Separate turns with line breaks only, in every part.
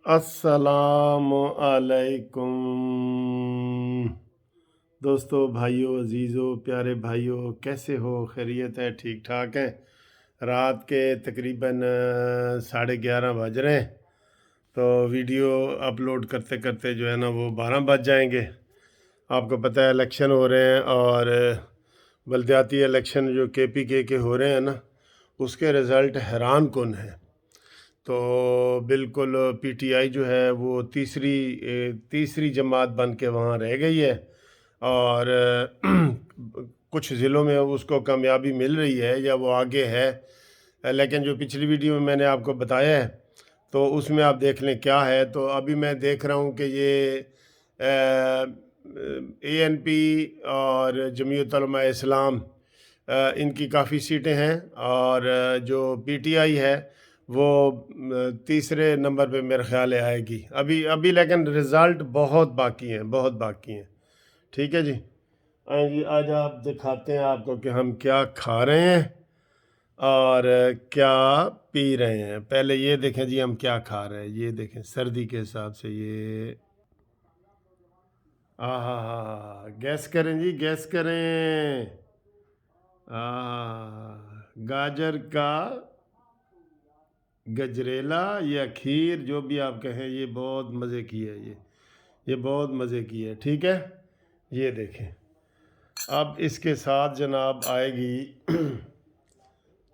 السلام علیکم دوستو، بھائیوں، عزیزوں، پیارے بھائیوں، کیسے ہو؟ خیریت ہے؟ ٹھیک ٹھاک ہیں؟ رات کے تقریباً 11:30 بج رہے ہیں، تو ویڈیو اپلوڈ کرتے کرتے جو ہے نا وہ 12 بج جائیں گے۔ آپ کو پتہ ہے الیکشن ہو رہے ہیں، اور بلدیاتی الیکشن جو KPK کے ہو رہے ہیں نا، اس کے رزلٹ حیران کن ہیں۔ تو بالکل PTI جو ہے وہ تیسری جماعت بن کے وہاں رہ گئی ہے، اور کچھ ضلعوں میں اس کو کامیابی مل رہی ہے یا وہ آگے ہے، لیکن جو پچھلی ویڈیو میں نے آپ کو بتایا ہے تو اس میں آپ دیکھ لیں کیا ہے۔ تو ابھی میں دیکھ رہا ہوں کہ یہ ANP اور جمعیت علماء اسلام ان کی کافی سیٹیں ہیں، اور جو PTI ہے وہ تیسرے نمبر پہ میرے خیال ہے آئے گی ابھی لیکن رزلٹ بہت باقی ہیں۔ ٹھیک ہے جی، آئیں جی، آج آپ دکھاتے ہیں آپ کو کہ ہم کیا کھا رہے ہیں اور کیا پی رہے ہیں۔ پہلے یہ دیکھیں جی ہم کیا کھا رہے ہیں، یہ دیکھیں سردی کے حساب سے یہ گیس کریں جی، گیس کریں۔ گاجر کا گجریلا یا کھیر، جو بھی آپ کہیں، یہ بہت مزے کی ہے، یہ بہت مزے کی ہے۔ ٹھیک ہے، یہ دیکھیں۔ اب اس کے ساتھ جناب آئے گی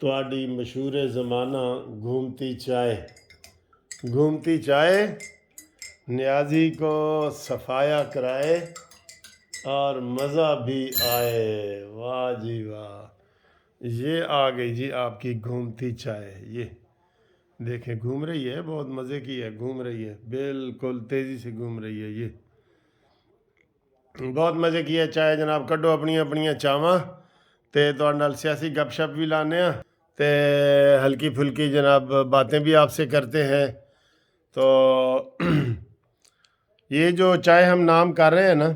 تہاڈی مشہور زمانہ گھومتی چائے نیازی کو صفایا کرائے اور مزہ بھی آئے۔ واہ جی واہ، یہ آ گئی جی آپ کی گھومتی چائے۔ یہ دیکھیں گھوم رہی ہے، بہت مزے کی ہے، گھوم رہی ہے، بالکل تیزی سے گھوم رہی ہے، یہ بہت مزے کی ہے چائے جناب۔ کڈو اپنی چاواں تے تہاڈے نال سیاسی گپ شپ بھی لانے ہاں تے ہلکی پھلکی جناب باتیں بھی آپ سے کرتے ہیں۔ تو یہ جو چائے ہم نام کر رہے ہیں نا،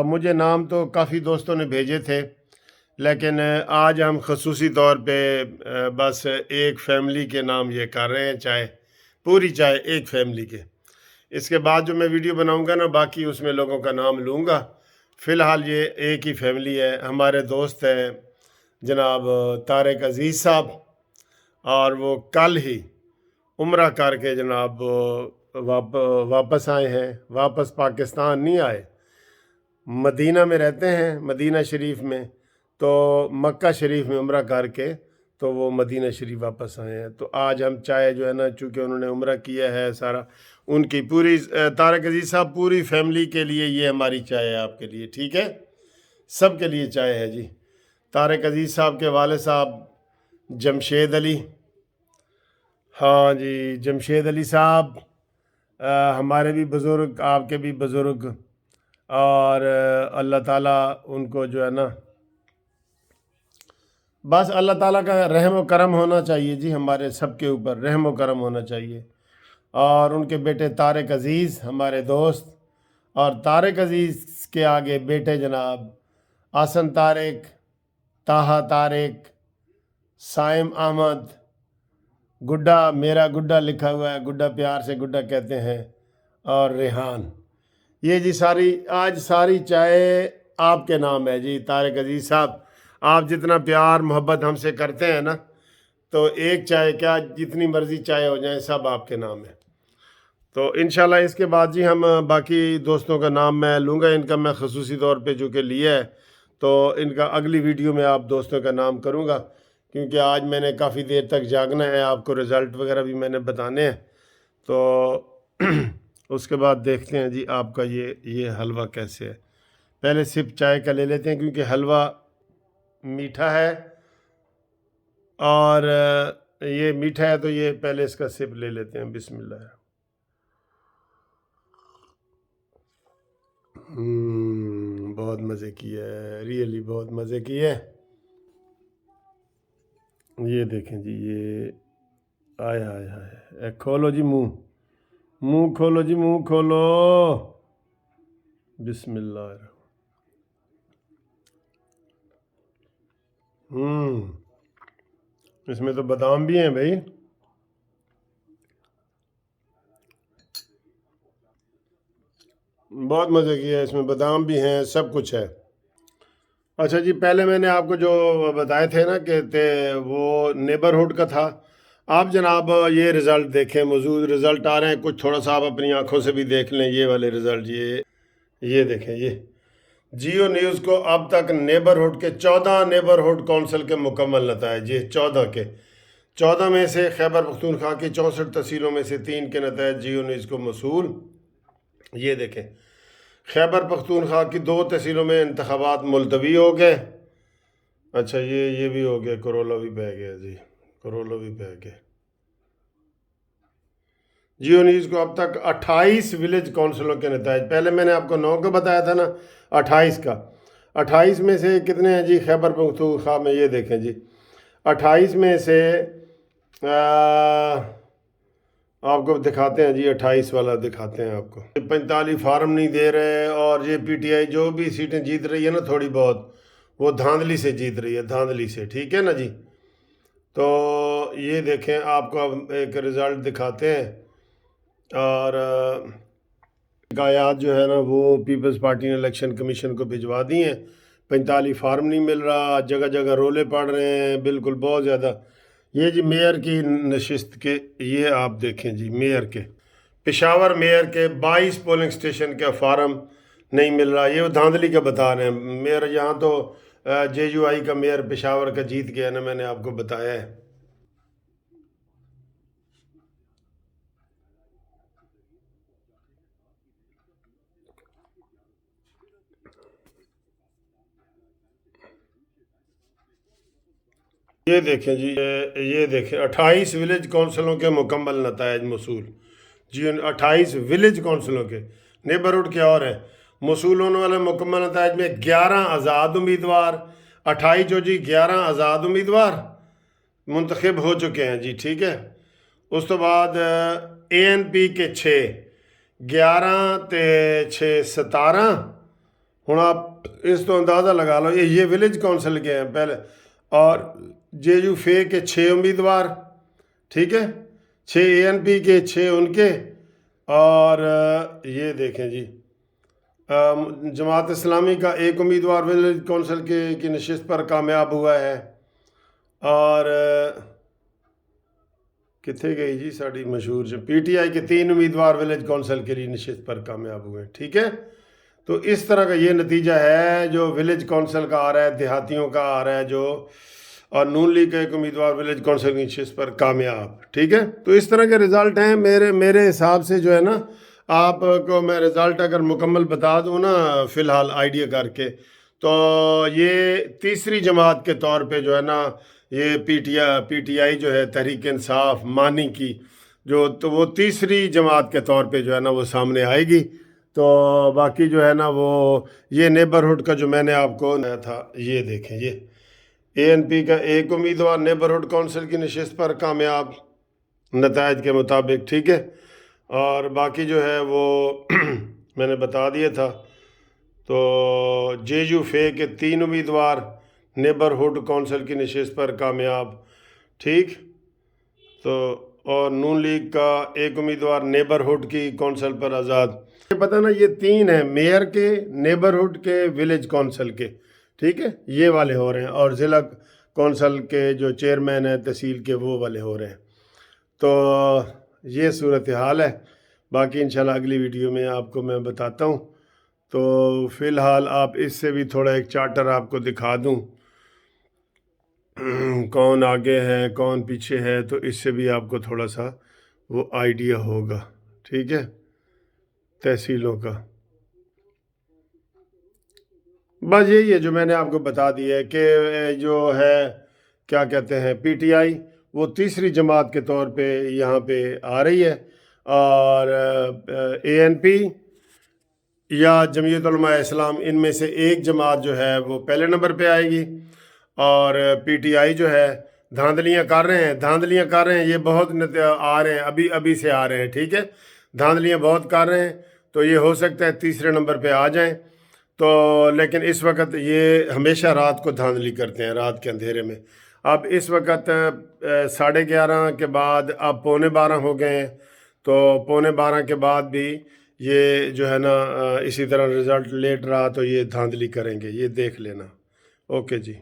مجھے نام تو کافی دوستوں نے بھیجے تھے، لیکن آج ہم خصوصی طور پہ بس ایک فیملی کے نام یہ کر رہے ہیں، چائے، پوری چائے ایک فیملی کے۔ اس کے بعد جو میں ویڈیو بناؤں گا نا، باقی اس میں لوگوں کا نام لوں گا۔ فی الحال یہ ایک ہی فیملی ہے۔ ہمارے دوست ہیں جناب طارق عزیز صاحب، اور وہ کل ہی عمرہ کر کے جناب واپس آئے ہیں۔ واپس پاکستان نہیں آئے، مدینہ میں رہتے ہیں، مدینہ شریف میں، تو مکہ شریف میں عمرہ کر کے تو وہ مدینہ شریف واپس آئے ہیں۔ تو آج ہم چائے جو ہے نا، چونکہ انہوں نے عمرہ کیا ہے سارا، ان کی پوری طارق عزیز صاحب پوری فیملی کے لیے یہ ہماری چائے ہے آپ کے لیے۔ ٹھیک ہے، سب کے لیے چائے ہے جی۔ طارق عزیز صاحب کے والد صاحب جمشید علی، ہاں جی جمشید علی صاحب، ہمارے بھی بزرگ، آپ کے بھی بزرگ، اور اللہ تعالیٰ ان کو جو ہے نا، بس اللہ تعالیٰ کا رحم و کرم ہونا چاہیے جی، ہمارے سب کے اوپر رحم و کرم ہونا چاہیے۔ اور ان کے بیٹے طارق عزیز ہمارے دوست، اور طارق عزیز کے آگے بیٹے جناب آسن طارق، طاہا طارق، سائم احمد، گڈا، میرا گڈا لکھا ہوا ہے، گڈا پیار سے گڈا کہتے ہیں، اور ریحان۔ یہ جی آج ساری چائے آپ کے نام ہے جی طارق عزیز صاحب۔ آپ جتنا پیار محبت ہم سے کرتے ہیں نا، تو ایک چائے کیا، جتنی مرضی چائے ہو جائیں، سب آپ کے نام ہے۔ تو انشاءاللہ اس کے بعد جی ہم باقی دوستوں کا نام میں لوں گا، ان کا میں خصوصی طور پہ جو کہ لیا ہے، تو ان کا اگلی ویڈیو میں آپ دوستوں کا نام کروں گا، کیونکہ آج میں نے کافی دیر تک جاگنا ہے، آپ کو رزلٹ وغیرہ بھی میں نے بتانے ہیں۔ تو اس کے بعد دیکھتے ہیں جی آپ کا یہ حلوہ کیسے ہے۔ پہلے سپ چائے کا لے لیتے ہیں، کیونکہ حلوہ میٹھا ہے، اور یہ میٹھا ہے تو یہ پہلے اس کا سپ لے لیتے ہیں۔ بسم اللہ۔ بہت مزے کی ہے، ریئلی بہت مزے کی ہے۔ یہ دیکھیں جی، یہ آئے کھولو جی منہ کھولو جی، منہ کھولو، بسم اللہ الرحمن۔ اس میں تو بادام بھی ہیں بھائی۔ بہت مزے کی ہے، اس میں بادام بھی ہیں، سب کچھ ہے۔ اچھا جی، پہلے میں نے آپ کو جو بتائے تھے نا کہ وہ نیبرہڈ کا تھا۔ آپ جناب یہ رزلٹ دیکھیں، موجود رزلٹ آ رہے ہیں، کچھ تھوڑا سا آپ اپنی آنکھوں سے بھی دیکھ لیں یہ والے رزلٹ۔ یہ دیکھیں، یہ جیو نیوز کو اب تک نیبرہڈ کے 14 نیبرہڈ کونسل کے مکمل نتائج، یہ 14 کے 14 میں سے خیبر پختونخوا کی 64 تحصیلوں میں سے 3 کے نتائج جیو نیوز کو موصول۔ یہ دیکھیں، خیبر پختونخوا کی 2 تحصیلوں میں انتخابات ملتوی ہو گئے۔ اچھا یہ بھی ہو گیا، کرولا بھی بہ گیا جی، کرولا بھی بہ گیا۔ جیو نیوز کو اب تک 28 ولیج کونسلوں کے نتائج، پہلے میں نے آپ کو 9 کا بتایا تھا نا، 28 کا۔ 28 میں سے کتنے ہیں جی خیبر پختونخوا میں؟ یہ دیکھیں جی، 28 میں سے آپ کو دکھاتے ہیں جی، 28 والا دکھاتے ہیں آپ کو۔ 45 فارم نہیں دے رہے، اور یہ پی ٹی آئی جو بھی سیٹیں جیت رہی ہے نا تھوڑی بہت، وہ دھاندلی سے جیت رہی ہے، دھاندلی سے، ٹھیک ہے نا جی۔ تو یہ دیکھیں، آپ کو اب ایک رزلٹ دکھاتے ہیں، اور شکایات جو ہے نا وہ پیپلز پارٹی نے الیکشن کمیشن کو بھجوا دی ہیں۔ 45 فارم نہیں مل رہا، جگہ جگہ رولے پڑ رہے ہیں، بالکل بہت زیادہ۔ یہ جی میئر کی نشست کے، یہ آپ دیکھیں جی، میئر کے پشاور میئر کے 22 پولنگ سٹیشن کا فارم نہیں مل رہا۔ یہ وہ دھاندلی کا بتا رہے ہیں میئر، یہاں تو جے یو آئی کا میئر پشاور کا جیت گیا نا، میں نے آپ کو بتایا ہے۔ یہ دیکھیں جی، یہ دیکھیں 28 ولیج کونسلوں کے مکمل نتائج موصول جی، 28 ولیج کونسلوں کے، نیبرہڈ کے اور ہیں موصول ہونے والے مکمل نتائج میں 11 آزاد امیدوار، 28 جو جی 11 آزاد امیدوار منتخب ہو چکے ہیں جی، ٹھیک ہے۔ اس تو بعد اے این پی کے 6، 11 تے 6 17۔ ہوں آپ اس تو اندازہ لگا لو، یہ ولیج کونسل کے ہیں پہلے، اور جے یو فے کے 6 امیدوار، ٹھیک ہے، 6 اے این پی کے، 6 ان کے، اور یہ دیکھیں جی جماعت اسلامی کا 1 امیدوار ولیج کونسل کی نشست پر کامیاب ہوا ہے، اور کتنے گئی جی ساری مشہور جو پی ٹی آئی کے 3 امیدوار ولیج کونسل کے لیے نشست پر کامیاب ہوئے، ٹھیک ہے۔ تو اس طرح کا یہ نتیجہ ہے جو ولیج کونسل کا آ رہا ہے، دیہاتیوں کا آ رہا ہے جو، اور نون لیگ کا 1 امیدوار ولیج کونسل کی نشست پر کامیاب، ٹھیک ہے۔ تو اس طرح کے رزلٹ ہیں میرے حساب سے جو ہے نا، آپ کو میں رزلٹ اگر مکمل بتا دوں نا فی الحال آئیڈیا کر کے، تو یہ تیسری جماعت کے طور پہ جو ہے نا، یہ پی ٹی آئی جو ہے تحریک انصاف مانی کی جو، تو وہ تیسری جماعت کے طور پہ جو ہے نا وہ سامنے آئے گی۔ تو باقی جو ہے نا وہ یہ نیبرہڈ کا جو میں نے آپ کو نیا تھا، یہ دیکھیں، یہ اے این پی کا 1 امیدوار نیبرہڈ کونسل کی نشست پر کامیاب نتائج کے مطابق، ٹھیک ہے، اور باقی جو ہے وہ میں نے بتا دیا تھا۔ تو جے یو فے کے 3 امیدوار نیبرہڈ کونسل کی نشست پر کامیاب، ٹھیک، تو اور نون لیگ کا 1 امیدوار نیبرہڈ کی کونسل پر آزاد۔ یہ پتہ نا، یہ 3 ہیں، میئر کے، نیبرہڈ کے، ولیج کونسل کے، ٹھیک ہے، یہ والے ہو رہے ہیں، اور ضلع کونسل کے جو چیئرمین ہیں تحصیل کے، وہ والے ہو رہے ہیں۔ تو یہ صورتحال ہے، باقی انشاءاللہ اگلی ویڈیو میں آپ کو میں بتاتا ہوں۔ تو فی الحال آپ اس سے بھی تھوڑا ایک چارٹر آپ کو دکھا دوں، کون آگے ہے کون پیچھے ہے، تو اس سے بھی آپ کو تھوڑا سا وہ آئیڈیا ہوگا، ٹھیک ہے، تحصیلوں کا۔ بس یہی ہے جو میں نے آپ کو بتا دیا ہے کہ جو ہے کیا کہتے ہیں پی ٹی آئی وہ تیسری جماعت کے طور پہ یہاں پہ آ رہی ہے، اور اے این پی یا جمعیت علماء اسلام، ان میں سے ایک جماعت جو ہے وہ پہلے نمبر پہ آئے گی، اور پی ٹی آئی جو ہے دھاندلیاں کر رہے ہیں، یہ بہت آ رہے ہیں، ابھی سے آ رہے ہیں، ٹھیک ہے، دھاندلیاں بہت کر رہے ہیں، تو یہ ہو سکتا ہے تیسرے نمبر پہ آ جائیں۔ تو لیکن اس وقت یہ ہمیشہ رات کو دھاندلی کرتے ہیں، رات کے اندھیرے میں۔ اب اس وقت 11:30 کے بعد اب 11:45 ہو گئے ہیں، تو 11:45 کے بعد بھی یہ جو ہے نا اسی طرح رزلٹ لیٹ رہا تو یہ دھاندلی کریں گے، یہ دیکھ لینا۔ اوکے جی۔